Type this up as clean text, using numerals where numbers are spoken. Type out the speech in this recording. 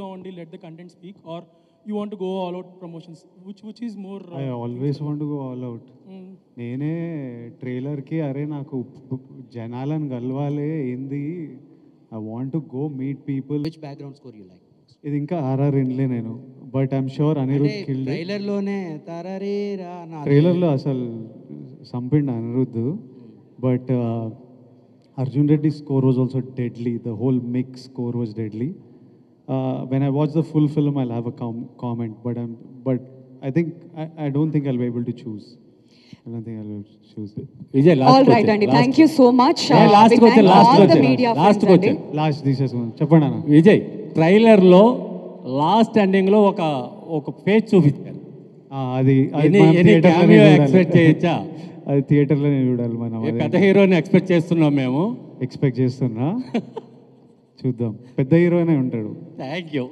only let the content speak, or you want to go all out promotions? Which is more? I always want to go all out. నేనే ట్రైలర్కి అరే నాకు జనాలను కలవాలి ఏంది, I want to go meet people. Which background score you like? ఇది ఇంకా RR వినలే నేను, but I'm sure Anirudh killed. ట్రైలర్లోనే తరరే రా నా ట్రైలర్లో అసలు సంపిండు Anirudh, but Arjun Reddy score was also deadly. The whole mix score was deadly. When I watch the full film, I'll have a comment, but I think I don't think I'll be able to choose. I don't think I'll be able to choose it. Vijay, last All right, question, Andy. last Thank you so much. last We question, thank last all the question, media last friends, Andy. question. Last తీసేసుకున్నాను, చెప్పండి అన్న. విజయ్, ట్రైలర్లో last ఎండింగ్లో ఒక page చూపించారు. అది expect చేయొచ్చా? అది థియేటర్లోనే చూడాలి మనం. పెద్ద హీరోని ఎక్స్పెక్ట్ చేస్తున్నాం మేము. ఎక్స్పెక్ట్ చేస్తున్నా, చూద్దాం. పెద్ద హీరోనే ఉంటాడు. Thank you.